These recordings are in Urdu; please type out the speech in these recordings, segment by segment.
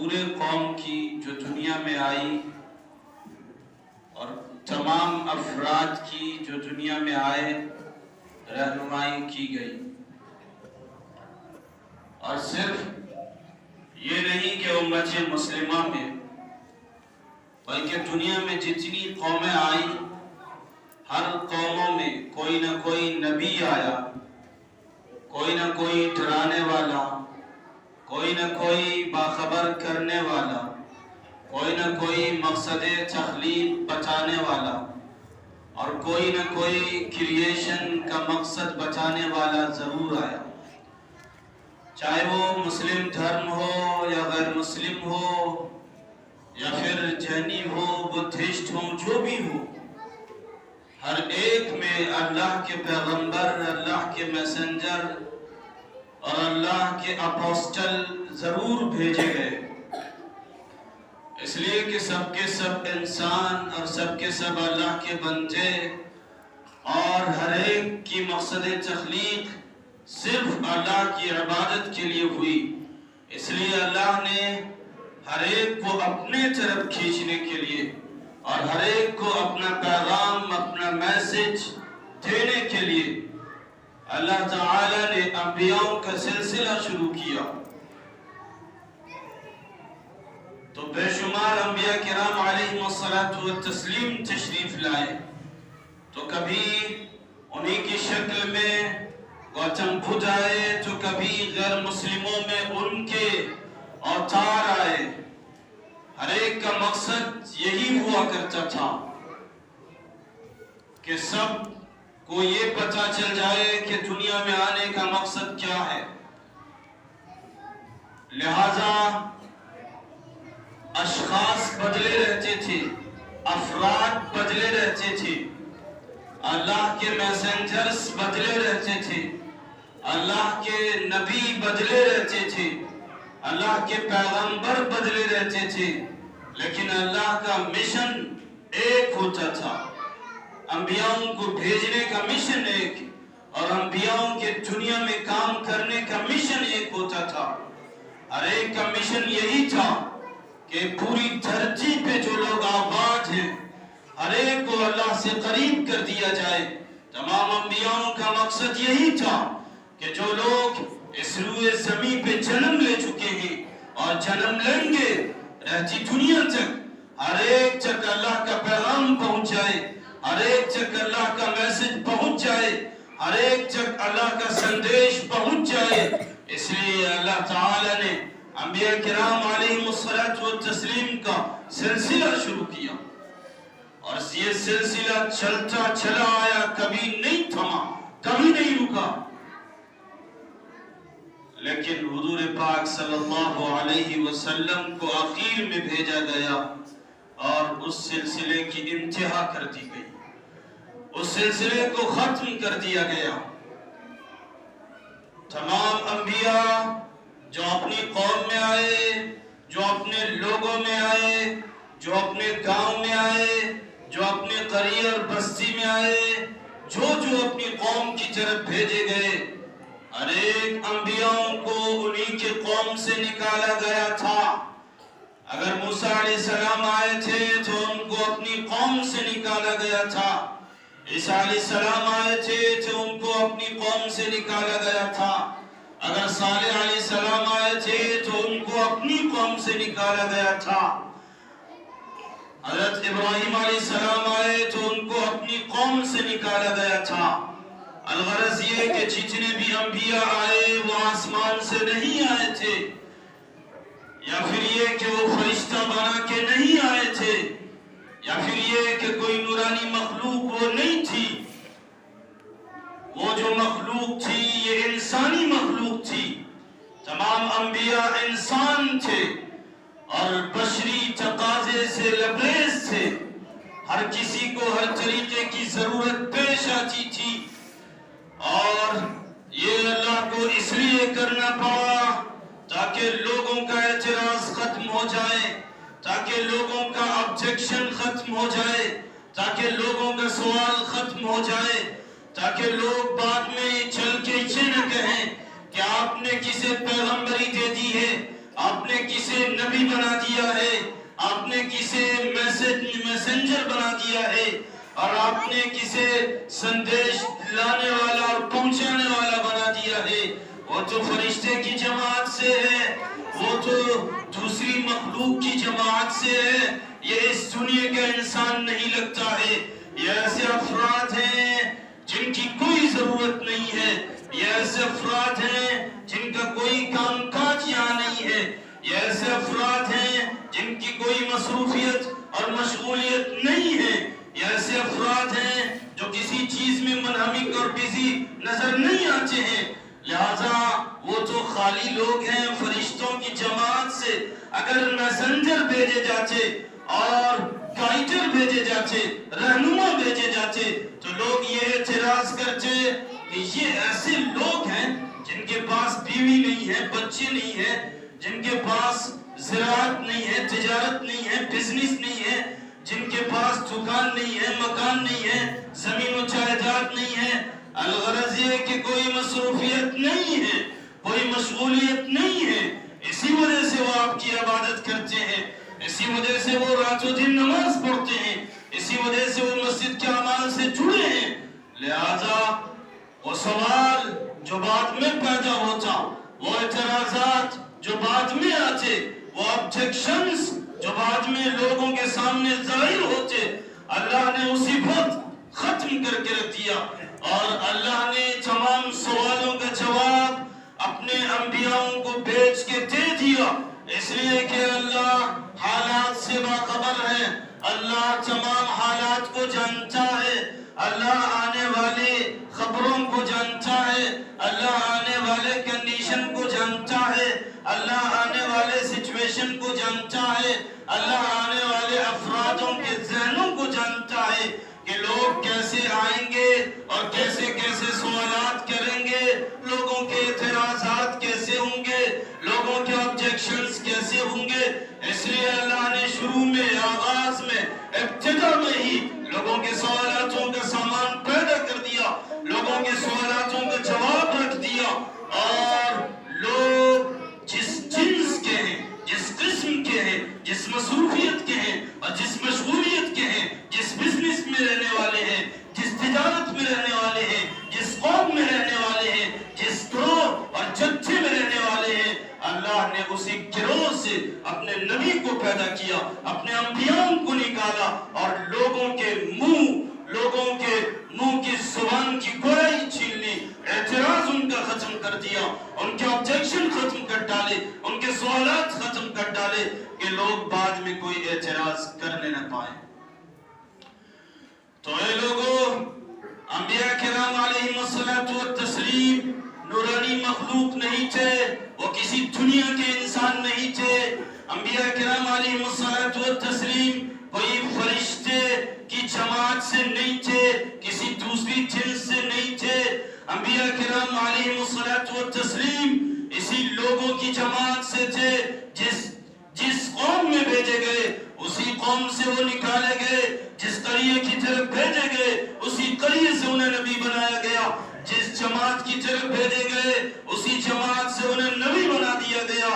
پورے قوم کی جو دنیا میں آئی اور تمام افراد کی جو دنیا میں آئے رہنمائی کی گئی. اور صرف یہ نہیں کہ امت مسلمہ میں بلکہ دنیا میں جتنی قومیں آئی ہر قوموں میں کوئی نہ کوئی نبی آیا، کوئی نہ کوئی ڈرانے والا، کوئی نہ کوئی باخبر کرنے والا، کوئی نہ کوئی مقصد تخلیق بتانے والا، اور کوئی نہ کوئی کریشن کا مقصد بتانے والا ضرور آیا. چاہے وہ مسلم دھرم ہو یا غیر مسلم ہو یا پھر جینی ہو، بدھسٹ ہو، جو بھی ہو، ہر ایک میں اللہ کے پیغمبر، اللہ کے میسنجر اور اللہ کے اپوسٹل ضرور بھیجے گئے. اس لیے کہ سب کے سب انسان اور سب کے سب اللہ کے بندے، اور ہر ایک کی مقصد تخلیق صرف اللہ کی عبادت کے لیے ہوئی. اس لیے اللہ نے ہر ایک کو اپنے طرف کھینچنے کے لیے اور ہر ایک کو اپنا پیغام، اپنا میسج دینے کے لیے اللہ تعالی نے انبیاء کا سلسلہ شروع کیا. تو بے شمار انبیاء کرام علیہم الصلاۃ والتسلیم تشریف لائے. تو کبھی انہی کی شکل میں گوتم بدھ آئے، تو کبھی غیر مسلموں میں ان کے اوتار آئے. ہر ایک کا مقصد یہی ہوا کرتا تھا کہ سب کو یہ پتہ چل جائے کہ دنیا میں آنے کا مقصد کیا ہے. لہذا اشخاص بدلے رہتے تھے، افراد بدلے رہتے تھے، اللہ کے میسنجرز بدلے رہتے تھے، اللہ کے نبی بدلے رہتے تھے، اللہ کے پیغمبر بدلے رہتے تھے، لیکن اللہ کا مشن ایک ہوتا تھا. انبیاء کو بھیجنے کا مشن ایک، اور انبیاء کے دنیا میں کام کرنے کا مشن ایک ہوتا تھا. ہر ایک کا مشن یہی تھا کہ پوری دھرتی پہ جو لوگ آباد ہیں ہر ایک کو اللہ سے قریب کر دیا جائے. تمام انبیاء کا مقصد یہی تھا کہ جو لوگ اس روئے زمین پہ جنم لے چکے ہیں اور جنم لیں گے رہتی دنیا تک، ہر ایک تک اللہ کا پیغام پہنچ جائے، ہر ایک تک اللہ کا میسج پہنچ جائے، ہر ایک تک اللہ کا سندیش پہنچ جائے. اس لیے اللہ تعالی نے انبیاء کرام علیہم الصلاۃ والتسلیم کا سلسلہ شروع کیا، اور یہ سلسلہ چلتا چلا آیا، کبھی نہیں تھما، کبھی نہیں رکا. لیکن حضور پاک صلی اللہ علیہ وسلم کو آخر میں بھیجا گیا اور اس سلسلے کی انتہا کر دی گئی، اس سلسلے کو ختم کر دیا گیا. تمام انبیاء جو اپنی قوم میں آئے، جو اپنے لوگوں میں آئے، جو اپنے گاؤں میں آئے، جو اپنے قریہ اور بستی میں آئے، جو اپنی قوم کی طرف بھیجے گئے، ہر ایک انبیاء کو انہی کے قوم سے نکالا گیا تھا. اگر موسیٰ علیہ السلام آئے تھے تو ان کو اپنی قوم سے نکالا گیا تھا. عیسیٰ علیہ السلام آئے تھے تو ان کو اپنی قوم سے نکالا گیا تھا. اگر صالح علیہ السلام آئے تھے تو ان کو اپنی قوم سے نکالا گیا تھا. حضرت ابراہیم علیہ السلام آئے تو ان کو اپنی قوم سے نکالا گیا تھا. الغرض یہ کہ جتنے بھی انبیاء آئے وہ آسمان سے نہیں آئے تھے، یا پھر یہ کہ وہ فرشتہ بنا کے نہیں آئے تھے، یا پھر یہ کہ کوئی نورانی مخلوق وہ نہیں تھی. وہ جو مخلوق تھی یہ انسانی مخلوق تھی. تمام انبیاء انسان تھے اور بشری تقاضے سے لبریز تھے. ہر کسی کو ہر طریقے کی ضرورت پیش آتی تھی، اور یہ اللہ کو اس لیے کرنا پڑا تاکہ لوگوں کا اعتراض ختم ہو جائے، تاکہ لوگوں کا آبجیکشن ختم ہو جائے، تاکہ لوگوں کا سوال ختم ہو جائے، تاکہ لوگ بعد میں چل کے یہ نہ کہیں کہ آپ نے کسے پیغمبری دے دی ہے، آپ نے کسے نبی بنا دیا ہے، آپ نے کسے میسنجر بنا دیا ہے، اور آپ نے کسے سندیش لانے والا اور پہنچانے والا بنا دیا ہے۔ وہ تو فرشتے کی جماعت سے ہے، وہ تو دوسری مخلوق کی جماعت سے ہے، یہ اس دنیا کا انسان نہیں لگتا ہے۔ یہ ایسے افراد ہیں جن کی کوئی ضرورت نہیں ہے، یہ ایسے افراد ہیں جن کا کوئی کام کاج یہاں نہیں ہے، یہ ایسے افراد ہیں جن کی کوئی مصروفیت اور مشغولیت نہیں ہے، یہ ایسے افراد ہیں جو کسی چیز میں منہمک اور بزی نظر نہیں آتے ہیں۔ لہذا وہ تو خالی لوگ ہیں فرشتوں کی جماعت سے۔ اگر میسنجر بھیجے جاتے اور گائیڈر بھیجے جاتے، رہنما بھیجے جاتے، تو لوگ یہ اعتراض کرتے کہ یہ ایسے لوگ ہیں جن کے پاس بیوی نہیں ہے، بچے نہیں ہے، جن کے پاس زراعت نہیں ہے، تجارت نہیں ہے، بزنس نہیں ہے، جن کے پاس دکان نہیں ہے، مکان نہیں ہے، زمین و جائیداد نہیں ہے۔ الغرض یہ کہ کوئی مصروفیت نہیں ہے، کوئی مشغولیت نہیں ہے، اسی وجہ سے وہ آپ کی عبادت کرتے ہیں، اسی وجہ سے وہ رات و دن نماز پڑھتے ہیں، اسی وجہ سے وہ مسجد کے اعمال سے جڑے ہیں۔ لہذا وہ سوال جو بعد میں پیدا ہوتا، وہ اعتراضات جو بعد میں آتے، وہ آبجیکشنز جو بعد میں لوگوں کے سامنے ظاہر ہوتے، اللہ نے اسی وقت ختم کر کے رکھ دیا، اور اللہ نے تمام سوالوں کا جواب اپنے انبیاءوں کو بھیج کے دے دیا، اس لیے کہ اللہ حالات سے باخبر ہے، اللہ تمام حالات کو جانتا ہے، اللہ آنے والے خبروں کو جانتا ہے، اللہ آنے والے کنڈیشن کو جانتا ہے، اللہ آنے والے سچویشن کو جانتا ہے، اللہ آنے والے افرادوں کے ذہنوں کو جانتا ہے کہ لوگ کیسے آئیں گے اور کیسے کیسے سوالات کریں گے، لوگوں کے اعتراضات کیسے ہوں گے، لوگوں کے آبجیکشنز کیسے ہوں گے۔ اس لیے اللہ نے شروع میں، آغاز میں، ابتدا میں ہی لوگوں کے سوالاتوں کا سامان پیدا کر دیا، لوگوں کے سوالاتوں کا جواب رکھ دیا، اور لوگ جس جنس کے ہیں، جس قسم کے ہیں، جس مصروفیت کے ہیں اور جس مشغولیت کے ہیں، جس بزنس میں رہنے والے ہیں، جس تجارت میں رہنے والے ہیں، جس قوم میں رہنے والے ہیں، جس گروہ اور جتھے میں رہنے والے ہیں، اللہ نے اسی گروہ سے اپنے نبی کو پیدا کیا، اپنے انبیاء کو نکالا، اور لوگوں کے منہ کی زبان کی گوئی چھین لی، اعتراض ان کا ختم کر دیا، ان کے آبجیکشن ختم کر ڈالے، ان کے سوالات ختم کر ڈالے کہ لوگ بعد میں کوئی اعتراض کرنے نہ پائیں۔ تو اے لوگوں، انبیاء کرام علیہ الصلوۃ والتسلیم نورانی مخلوق نہیں تھے، وہ کسی دنیا کے انسان نہیں تھے۔ انبیاء کرام علیہ الصلوۃ والتسلیم کوئی فرشتے کی جماعت سے نہیں تھے، کسی دوسری جنس سے نہیں تھے۔ انبیاء کرام علیہ الصلوۃ والتسلیم اسی لوگوں کی جماعت سے تھے، جس قوم میں بھیجے گئے اسی قوم سے وہ نکالے گئے، جس قریے کی طرف بھیجے گئے اسی قریے سے انہیں نبی بنایا گیا، جس جماعت کی طرف بھیجے گئے اسی جماعت سے انہیں نبی بنا دیا گیا۔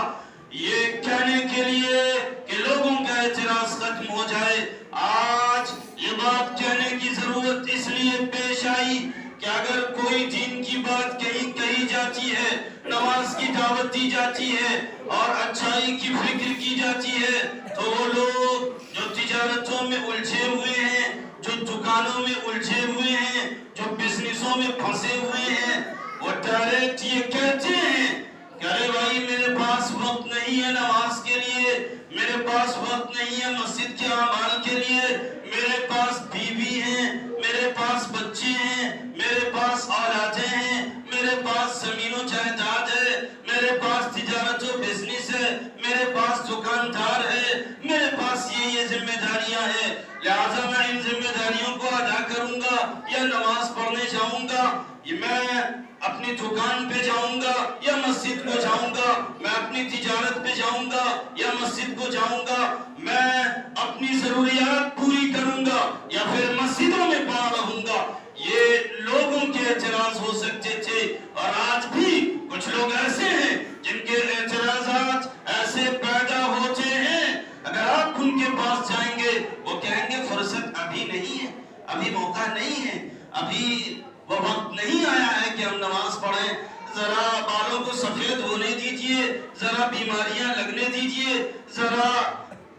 یہ کہنے کے لیے کہ لوگوں کا اعتراض ختم ہو جائے، آج یہ بات کہنے کی ضرورت اس لیے پیش آئی کہ اگر کوئی دین کی بات کہی جاتی ہے، نماز کی دعوت دی جاتی ہے اور اچھائی کی فکر کی جاتی ہے، تو وہ لوگ جو تجارتوں میں الجھے ہوئے ہیں، جو دکانوں میں الجھے ہوئے ہیں، جو بزنسوں میں پھنسے ہوئے ہیں، وہ ڈائریکٹ یہ کہتے ہیں کہ ارے بھائی میرے پاس وقت نہیں ہے نماز کے لیے، میرے پاس وقت نہیں ہے مسجد کے اعمال کے لیے، میرے پاس بیوی ہیں، میرے پاس بچے ہیں، میرے پاس اولادیں ہیں، میرے پاس زمین و جائیداد ہے، میرے پاس تجارت و بزنس ہے، میرے پاس دکاندار ہے، میرے پاس یہ ذمہ داریاں ہیں، لہٰذا میں ان ذمہ داریوں کو ادا کروں گا یا نماز پڑھنے جاؤں گا، میں اپنی دکان پہ جاؤں گا یا مسجد کو جاؤں گا، میں اپنی تجارت پہ جاؤں گا یا مسجد کو جاؤں گا، میں اپنی ضروریات پوری کروں گا یا پھر مسجدوں میں پڑا رہوں گا۔ یہ لوگوں کے اعتراض ہو سکتے تھے، اور آج بھی کچھ لوگ ایسے ہیں جن کے اعتراضات ایسے ابھی موقع نہیں ہے، ابھی وہ وقت نہیں آیا ہے کہ ہم نماز پڑھیں. ذرا بالوں کو سفید ہونے دیجئے، ذرا بیماریاں لگنے دیجئے، ذرا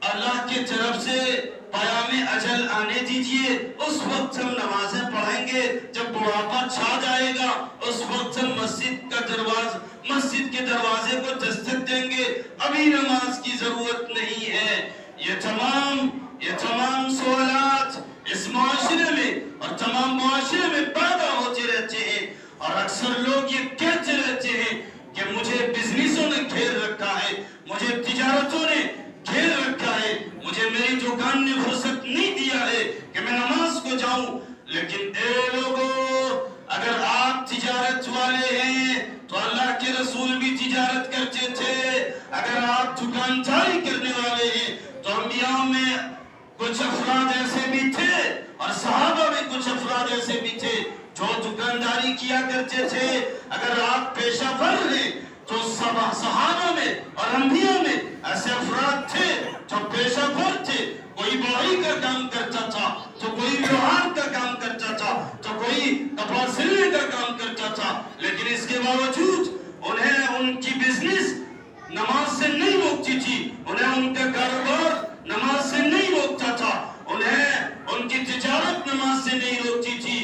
اللہ کی طرف سے پیام اجل آنے دیجئے. اس وقت ہم نمازیں پڑھیں گے. جب بڑھاپا چھا جائے گا اس وقت ہم مسجد کے دروازے کو دستک دیں گے. ابھی نماز کی ضرورت نہیں ہے. یہ تمام سوالات اس معاشرے میں اور تمام معاشرے میں پیدا ہوتے رہتے ہیں، اور اکثر لوگ یہ کہتے رہتے ہیں کہ مجھے بزنسوں نے گھیر رکھا ہے، مجھے تجارتوں نے گھیر رکھا ہے، مجھے میری دکان نے فرصت نہیں دیا ہے کہ میں نماز کو جاؤں. لیکن اے لوگو، اگر آپ تجارت والے ہیں تو اللہ کے رسول بھی تجارت کرتے تھے. اگر آپ دکانداری کرنے والے ہیں تو انبیاء میں کچھ افراد ایسے بھی تھے اور صحابہ میں کچھ افراد ایسے بھی تھے جو دکانداری کیا کرتے تھے. اگر آپ پیشہ ور ہیں تو صحابہ میں اور انبیاء میں ایسے افراد تھے جو پیشہ ور تھے. کوئی بڑھائی کا کام کرتا تھا تو کوئی لوہار کا کام کرتا تھا تو کوئی کپڑا سلنے کا کام کرتا تھا. لیکن اس کے باوجود انہیں ان کی بزنس نماز سے نہیں روکتی تھی، انہیں ان کا کاروبار نماز سے نہیں روکتا تھا، انہیں ان کی تجارت نماز سے نہیں روکتی تھی.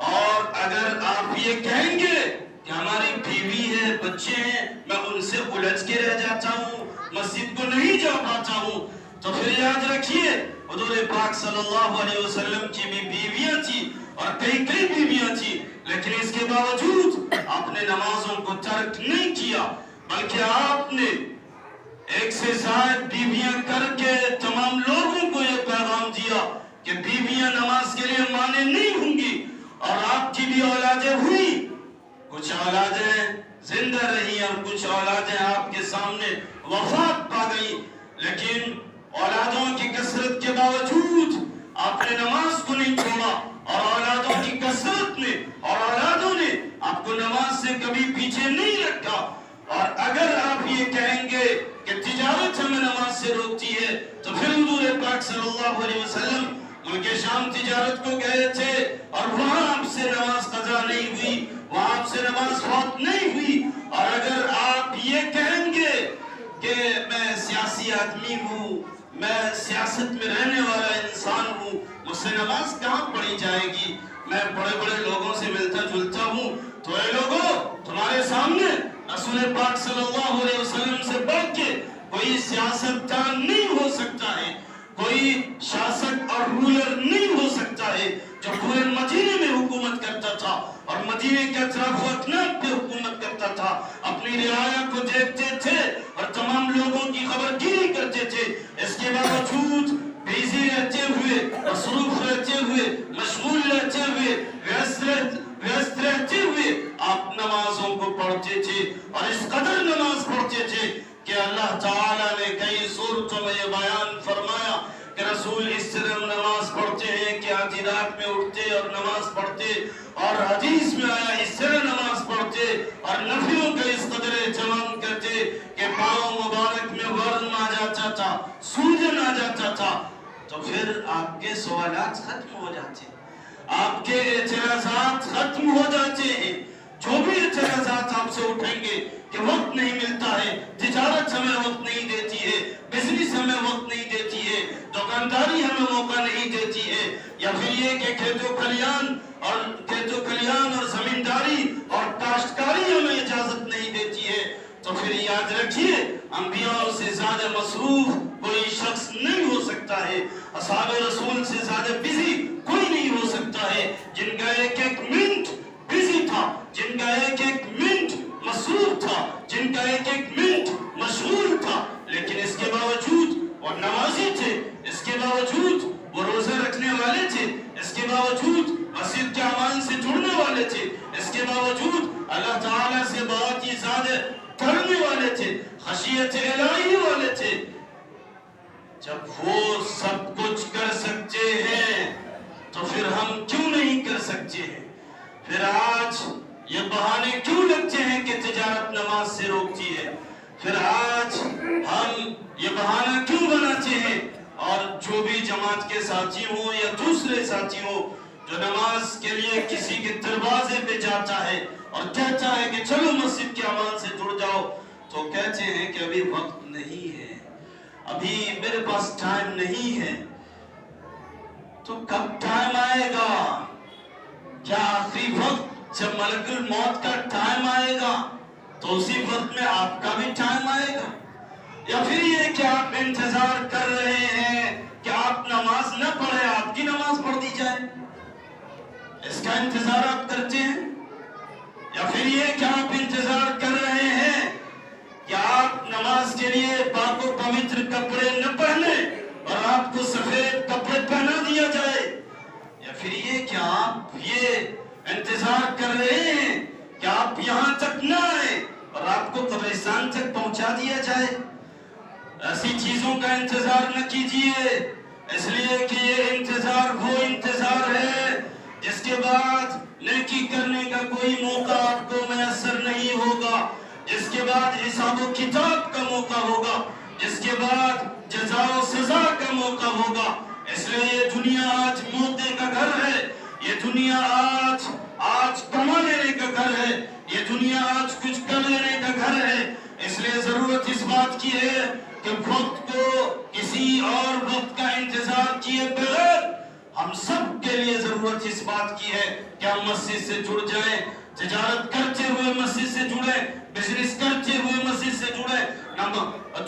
اور اگر آپ یہ کہیں گے کہ ہماری بیوی ہے، بچے ہیں، میں ان سے الجھ کے رہ جاتا ہوں، مسجد کو نہیں جا پاتا ہوں، تو پھر یاد رکھیے حضور پاک صلی اللہ علیہ وسلم کی بھی بیویاں تھی اور کئی بیویاں تھی. لیکن اس کے باوجود آپ نے نمازوں کو ترک نہیں کیا، بلکہ آپ نے ایک سے زائد بیویاں کر کے تمام لوگوں کو یہ پیغام دیا کہ بیویاں نماز کے لیے مانے نہیں ہوں گی. اور آپ کی بھی اولادیں ہوئی، کچھ اولادیں زندہ رہی اور کچھ اولادیں آپ کے سامنے وفات پا گئی. لیکن اولادوں کی کثرت کے باوجود آپ نے نماز کو نہیں چھوڑا، اور اولادوں کی کثرت میں اور اولادوں نے آپ کو نماز سے کبھی پیچھے نہیں رکھا. اور اگر آپ یہ کہیں گے کہ تجارت ہمیں نماز سے روکتی ہے تو پھر حضور پاک صلی اللہ علیہ وسلم ملک شام تجارت کو گئے تھے اور وہاں آپ سے نماز قضا نہیں ہوئی، وہاں آپ سے نماز فوت نہیں ہوئی. اور اگر آپ یہ کہیں گے کہ میں سیاسی آدمی ہوں، میں سیاست میں رہنے والا انسان ہوں، مجھ سے نماز کہاں پڑھی جائے گی، میں بڑے بڑے لوگوں سے ملتا جلتا ہوں، تو اے لوگوں، تمہارے سامنے رسول پاک صلی اللہ علیہ وسلم سے بڑھ کے کوئی سیاستدان نہیں ہو سکتا ہے، کوئی شاسک اور رولر نہیں ہو سکتا ہے جو پورے مدینے میں حکومت کرتا تھا اور مدینے کے اطراف و اکناف پہ حکومت کرتا تھا، اپنی رعایا کو دیکھتے تھے اور تمام لوگوں کی خبرگیری کرتے تھے. اس کے باوجود بیزی رہتے ہوئے، مصروف رہتے ہوئے، مشغول رہتے ہوئے، ویست رہتے ہوئے آپ نمازوں کو پڑھتے تھے. اور اس قدر نماز پڑھتے تھے کہ اللہ تعالیٰ نے کئی صورتوں میں یہ بیان فرمایا کہ رسول اس طرح نماز پڑھتے ہیں کہ آدھی رات میں اٹھتے اور نماز پڑھتے، اور حدیث میں آیا اس طرح نماز پڑھتے اور نفلوں کا اس قدر اہتمام کرتے کہ پاؤں مبارک میں ورم آ جاتا تھا، سوجن آ جاتا تھا. تو پھر آپ کے سوالات ختم ہو جاتے ہیں، آپ کے اعتراضات ختم ہو جاتے ہیں. جو بھی اعتراضات آپ سے اٹھیں گے کہ وقت نہیں ملتا ہے، تجارت ہمیں وقت نہیں دیتی ہے، بزنس ہمیں وقت نہیں دیتی ہے، دکانداری ہمیں موقع نہیں دیتی ہے، یا پھر یہ کہ کھیت و کھلیان اور زمینداری اور کاشتکاری ہمیں اجازت نہیں دیتی ہے، تو پھر یاد رکھیے انبیاء سے زیادہ مصروف کوئی شخص نہیں ہو سکتا ہے، اصحاب رسول سے زیادہ بزی کوئی نہیں ہو سکتا ہے، جن کا ایک ایک منٹ بزی تھا، جن کا ایک ایک منٹ مصروف تھا، جن کا ایک ایک منٹ مشغول تھا. لیکن اس کے باوجود وہ نمازی تھے، اس کے باوجود وہ روزہ رکھنے والے تھے، اس کے باوجود مسجد کے اعمال سے جڑنے والے تھے، اس کے باوجود اللہ تعالیٰ سے بہت ہی زیادہ ڈرنے والے تھے، خشیت الہی والے تھے. جب وہ سب کچھ کر سکتے ہیں تو پھر ہم کیوں نہیں کر سکتے ہیں؟ پھر آج یہ بہانے کیوں لگتے ہیں کہ تجارت نماز سے روکتی ہے؟ پھر آج ہم یہ بہانہ کیوں بناتے ہیں اور جو بھی جماعت کے ساتھی ہوں یا دوسرے ساتھی ہوں جو نماز کے لیے کسی کے دروازے پہ جاتا ہے اور کہتا ہے کہ چلو مسجد کے امان سے جڑ جاؤ، تو کہتے ہیں کہ ابھی وقت نہیں ہے، ابھی میرے پاس ٹائم نہیں ہے۔ تو کب ٹائم آئے گا؟ کیا آخری وقت جب ملک الموت کا ٹائم آئے گا تو اسی وقت میں آپ کا بھی ٹائم آئے گا؟ یا پھر یہ کہ آپ انتظار کر رہے ہیں کہ آپ نماز نہ پڑھے، آپ کی نماز پڑھ دی جائے، اس کا انتظار آپ کرتے ہیں؟ یا پھر یہ کہ آپ انتظار کر رہے ہیں کہ آپ نماز کے لیے پاک و پوتر کپڑے نہ پہنے اور آپ کو سفید کپڑے پہنا دیا جائے؟ یا پھر یہ کہ آپ یہ انتظار کر رہے ہیں کہ آپ یہاں تک نہ آئیں اور آپ کو قبرستان تک پہنچا دیا جائے؟ ایسی چیزوں کا انتظار نہ کیجیے، اس لیے کہ یہ انتظار وہ انتظار ہے جس کے بعد نیکی کرنے کا کوئی موقع آپ کو میسر نہیں ہوگا، جس کے بعد حساب و کتاب کا موقع ہوگا، جس کے بعد جزا و سزا کا موقع ہوگا۔ اس لیے یہ دنیا آج موتے کا گھر ہے، یہ دنیا آج کما لینے کا گھر ہے، یہ دنیا آج کچھ کر لینے کا گھر ہے۔ اس لیے ضرورت اس بات کی ہے کہ وقت کو کسی اور وقت کا انتظار کیے بغیر ہم سب کے لیے ضرورت اس بات کی ہے کہ ہم مسجد سے جڑ جائیں، تجارت کرتے ہوئے مسجد سے جڑیں، بزنس کرتے ہوئے مسجد سے جڑیں،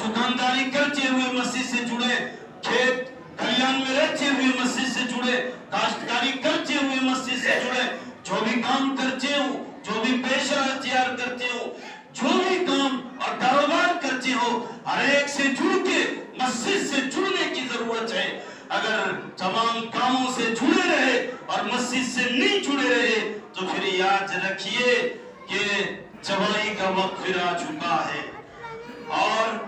دکانداری کرتے ہوئے مسجد سے جڑیں، کھیت کھلیان میں رہتے ہوئے مسجد سے جڑیں، کاشتکاری کرتے ہوئے مسجد سے جڑیں۔ جو بھی کام کرتے ہو، جو بھی پیشہ اختیار کرتے ہو، جو بھی کام اور کاروبار کرتے ہو، ہر ایک سے جڑ کے مسجد سے جڑنے کی ضرورت ہے۔ اگر تمام کاموں سے جڑے رہے اور مسجد سے نہیں جڑے رہے تو پھر یاد رکھیے کہ چوائی کا وقت پھر آ چکا ہے۔ اور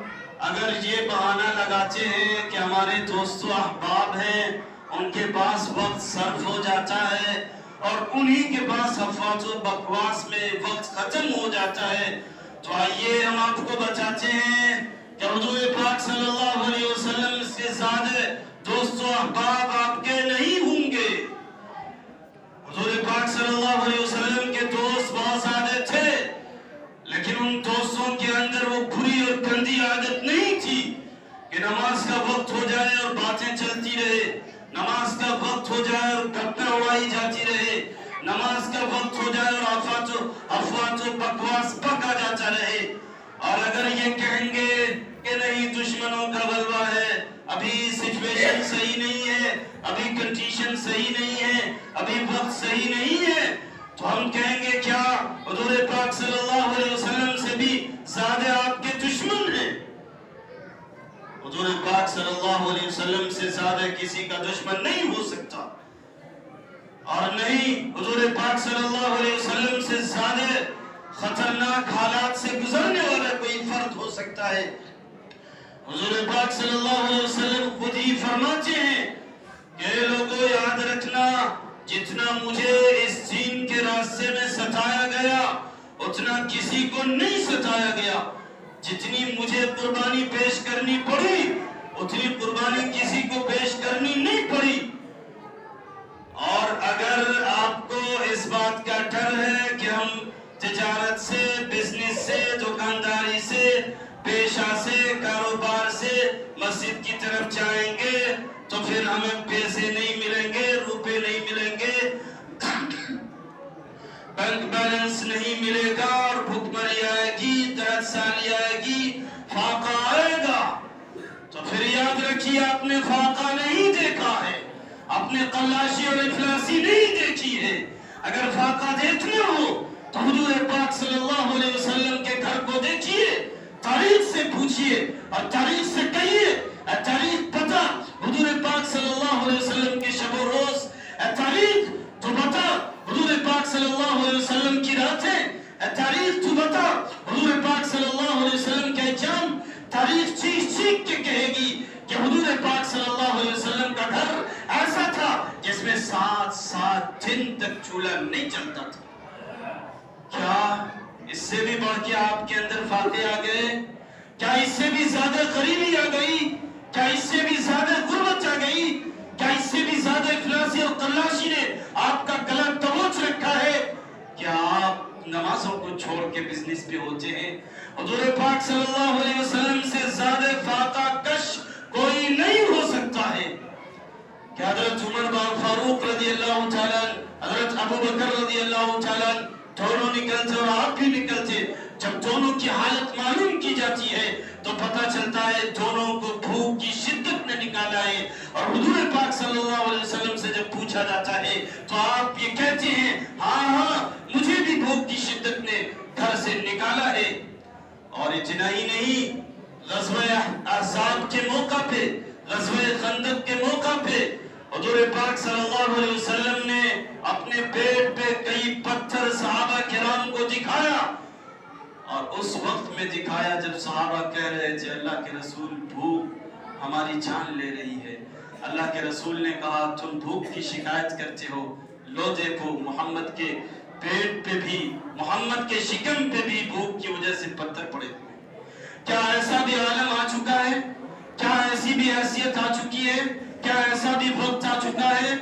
اگر یہ بہانہ لگاتے ہیں کہ ہمارے دوست و احباب ہیں، ان کے پاس وقت صرف ہو جاتا ہے اور انہی کے پاس افواج و بکواس میں وقت ختم ہو جاتا ہے، تو آئیے ہم آپ کو بتاتے ہیں کہ حضور پاک صلی اللہ علیہ وسلم سے زیادہ دوست و احباب آپ کے نہیں ہوں گے۔ حضور پاک صلی اللہ علیہ وسلم کے دوست بہت زیادہ تھے، لیکن ان دوستوں کے اندر وہ بری اور گندی عادت نہیں تھی کہ نماز کا وقت ہو جائے اور باتیں چلتی رہے، نماز کا وقت ہو جائے اور گپیں اڑائی جاتی رہے، نماز کا وقت ہو جائے اور افواج و بکواس پکا جاتا رہے۔ اور اگر یہ کہیں گے کہ نہیں دشمنوں کا غلبہ ہے، ابھی سچویشن صحیح نہیں ہے، ابھی کنڈیشن صحیح نہیں ہے، ابھی وقت صحیح نہیں ہے، تو ہم کہیں گے کیا حضور پاک صلی اللہ علیہ وسلم سے بھی زیادہ آپ کے دشمن ہیں؟ حضور پاک صلی اللہ علیہ وسلم سے زیادہ کسی کا دشمن نہیں ہو سکتا، اور نہیں حضور پاک صلی اللہ علیہ وسلم سے زیادہ خطرناک حالات سے گزرنے والا کوئی فرد ہو سکتا ہے۔ حضور پاک صلی اللہ علیہ وسلم خود ہی فرماتے ہیں کہ لوگوں یاد رکھنا، جتنا مجھے اس دین کے راستے میں ستایا گیا اتنا کسی کو نہیں ستایا گیا، جتنی مجھے قربانی پیش کرنی پڑی اتنی قربانی کسی کو پیش کرنی نہیں پڑی۔ اور اگر آپ کو اس بات کا ڈر ہے کہ ہم تجارت سے، بزنس سے، دکانداری سے، پیشہ سے، کاروبار سے مسجد کی طرف جائیں گے تو پھر ہمیں پیسے نہیں ملیں گے، روپے نہیں ملیں گے، بینک بیلنس نہیں ملے گا، اور بھوکمری آئے گی، تحت سالی آئے گی، فاقہ آئے گا، تو پھر یاد رکھیے آپ نے فاقہ نہیں دیکھا ہے، آپ نے قلاشی اور افلاسی نہیں دیکھی ہے۔ اگر فاقہ دیکھنا ہو تو حضور پاک صلی اللہ علیہ وسلم کے گھر کو دیکھیے، تاریخ سے پوچھئے اور تاریخ سے کہیے، تاریخ پتا حضور پاک صلی اللہ علیہ وسلم کے شب و روز، تاریخ تو بتا حضور پاک صلی اللہ علیہ وسلم کی راتیں، تاریخ تو بتا حضور پاک صلی اللہ علیہ وسلم کے ایام، تاریخ چیخ چیخ کے کہے گی کہ حضور پاک صلی اللہ علیہ وسلم کا گھر ایسا تھا جس میں 7 دن تک چولہا نہیں چلتا تھا۔ کیا اس سے بھی بڑھ کے آپ کے اندر فاقے آ گئے؟ کیا اس سے بھی زیادہ قریبی آ گئی کیا اس سے بھی زیادہ غربت آ گئی؟ کیا اس سے بھی زیادہ افلاسی اور تلاشی نے آپ کا گلا دبوچ رکھا ہے؟ کیا آپ نمازوں کو چھوڑ کے بزنس پہ ہوتے ہیں؟ حضور پاک صلی اللہ علیہ وسلم سے زیادہ فاقہ کش کوئی نہیں ہو سکتا ہے کہ حضرت عمر فاروق رضی اللہ تعالیٰ، حضرت ابو بکر رضی اللہ تعالیٰ دونوں نکلتے اور آپ بھی نکلتے. جب دونوں کی حالت معلوم کی جاتی ہے تو پتہ چلتا ہے دونوں کو بھوک کی شدت نے نکالا ہے. اور حضور پاک صلی اللہ علیہ وسلم سے جب پوچھا جاتا ہے تو آپ یہ کہتے ہیں ہاں مجھے بھی بھوک کی شدت نے گھر سے نکالا ہے. اور اتنا ہی نہیں، غزوہ احزاب کے موقع پہ، غزوہ خندق کے موقع پہ حضور پاک صلی اللہ علیہ وسلم نے اپنے پیٹ پہ کئی پتھر صحابہ کرام کو دکھایا، اور اس وقت میں دکھایا جب صحابہ کہہ رہے تھے اللہ کے رسول بھوک ہماری جان لے رہی ہے. اللہ کے رسول نے کہا تم بھوک کی شکایت کرتے ہو، لو دیکھو محمد کے پیٹ پہ بھی، محمد کے شکم پہ بھی بھوک کی وجہ سے پتھر پڑے ہوئے. کیا ایسا بھی عالم آ چکا ہے؟ کیا ایسی بھی حیثیت آ چکی ہے؟ کیا ایسا بھی وقت آ چکا ہے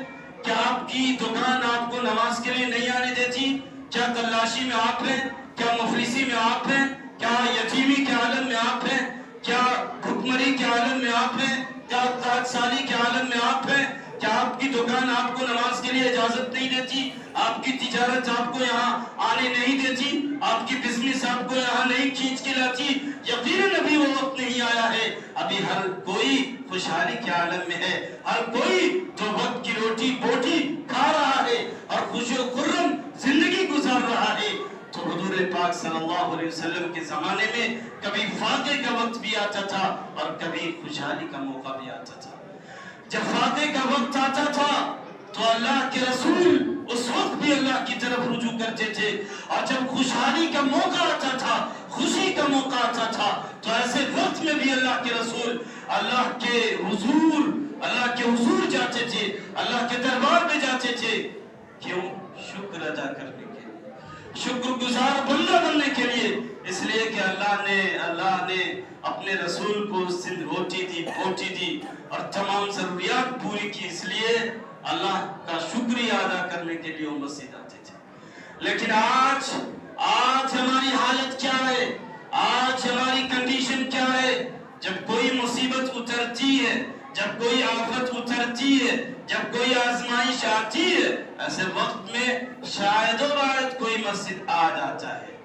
کہ آپ کی دکان آپ کو نماز کے لیے نہیں آنے دیتی؟ کیا تلاشی میں آپ ہیں؟ کیا مفلسی میں آپ ہیں؟ کیا یتیمی کے عالم میں آپ ہیں؟ کیا بھکمری کے عالم میں آپ ہیں؟ کیا قحط سالی کے عالم میں آپ ہیں؟ کیا آپ کی دکان آپ کو نماز کے لیے اجازت نہیں دیتی؟ آپ کی تجارت آپ کو یہاں آنے نہیں دیتی؟ آپ کی بزنس آپ کو یہاں نہیں کھینچ کے لاتی؟ یقیناً ابھی وہ وقت نہیں آیا ہے. ابھی ہر کوئی خوشحالی کے عالم میں ہے، ہر کوئی جو وقت کی روٹی بوٹی کھا رہا ہے اور خوش و خرم زندگی گزار رہا ہے. تو حضور پاک صلی اللہ علیہ وسلم کے زمانے میں کبھی فاقے کا وقت بھی آتا تھا اور کبھی خوشحالی کا موقع بھی آتا تھا. جب فاقے کا وقت آتا تھا تو اللہ کے رسول اس وقت بھی اللہ کی طرف رجوع کرتے تھے، اور جب خوشحالی کا موقع آتا تھا، خوشی کا موقع آتا تھا، تو ایسے وقت میں بھی اللہ کے رسول اللہ کے حضور جاتے تھے، اللہ کے دربار میں جاتے تھے. کیوں؟ شکر ادا کرنے کے لیے، شکر گزار بندہ بننے کے لیے. اس لیے کہ اللہ نے اپنے رسول کو روٹی دی، بوٹی دی اور تمام ضروریات پوری کی. اس لیے اللہ کا شکریہ ادا کرنے کے لیے وہ مسجد آتے تھے. لیکن آج ہماری حالت کیا ہے؟ آج ہماری کنڈیشن کیا ہے؟ جب کوئی مصیبت اترتی ہے، جب کوئی آفت اترتی ہے، جب کوئی آزمائش آتی ہے، ایسے وقت میں شاید و باید کوئی مسجد آ جاتا ہے.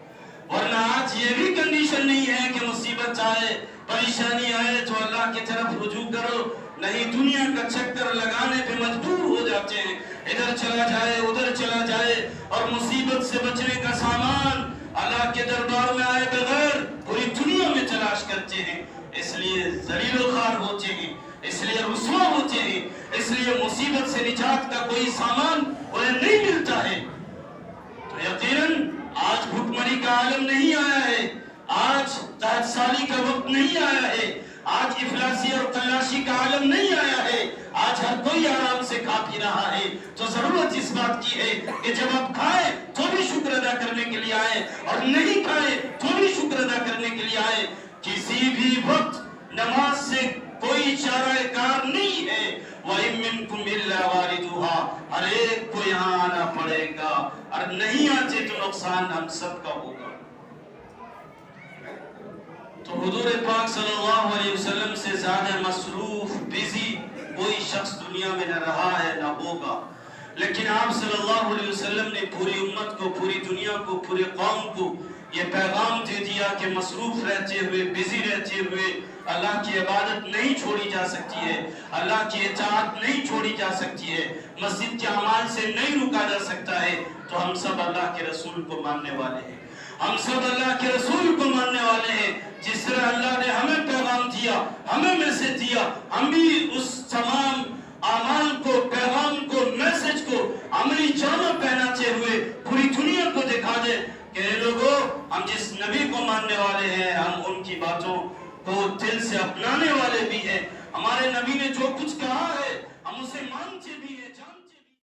ورنہ آج یہ بھی کنڈیشن نہیں ہے کہ مصیبت آئے، پریشانی آئے تو اللہ کی طرف رجوع کرو. نہیں، دنیا کا چکر لگانے پہ مجبور ہو جاتے ہیں، ادھر چلا جائے ادھر چلا جائے، اور مصیبت سے بچنے کا سامان اللہ کے دربار میں آئے بغیر پوری دنیا میں تلاش کرتے ہیں. اس لیے ذلیل و خوار ہوتے ہیں، اس لیے رسوا ہوتے ہیں، اس لیے مصیبت سے نجات کا کوئی سامان انہیں نہیں ملتا ہے. تو یقیناً آج بھکمری کا عالم نہیں آیا ہے، آج قحط سالی کا وقت نہیں آیا ہے، آج افلاسی اور تلاشی کا عالم نہیں آیا ہے. آج ہر کوئی آرام سے کھا پی رہا ہے. تو ضرورت اس بات کی ہے کہ جب آپ کھائیں تو بھی شکر ادا کرنے کے لیے آئے، اور نہیں کھائیں تو بھی شکر ادا کرنے کے لیے آئے. کسی بھی وقت نماز سے کوئی چارہ کار نہیں ہے. وَإِن مِّنكُمْ إِلَّا وَارِدُهَا، ہر ایک کو یہاں آنا پڑے گا، اور نہیں آتے تو نقصان ہم سب کا ہوگا. تو حضور پاک صلی اللہ علیہ وسلم سے زیادہ مصروف بیزی کوئی شخص دنیا میں نہ رہا ہے نہ ہوگا. لیکن آپ صلی اللہ علیہ وسلم نے پوری امت کو، پوری دنیا کو، پوری قوم کو یہ پیغام دے دیا کہ مصروف رہتے ہوئے، بیزی رہتے ہوئے اللہ کی عبادت نہیں چھوڑی جا سکتی ہے، اللہ کی اطاعت نہیں چھوڑی جا سکتی ہے، مسجد کے اعمال سے نہیں رکا جا سکتا ہے. تو ہم سب اللہ کے رسول کو ماننے والے ہیں، ہم سب اللہ کے رسول کو ماننے والے ہیں. جس طرح اللہ نے ہمیں پیغام دیا، ہمیں میسج دیا، ہم بھی اس تمام اعمال کو، پیغام کو، میسج کو عملی جامہ پہناتے ہوئے پوری دنیا کو دکھا دیں کہ اے لوگوں، ہم جس نبی کو ماننے والے ہیں، ہم ان کی باتوں کو دل سے اپنانے والے بھی ہیں. ہمارے نبی نے جو کچھ کہا ہے ہم اسے مانتے بھی ہیں.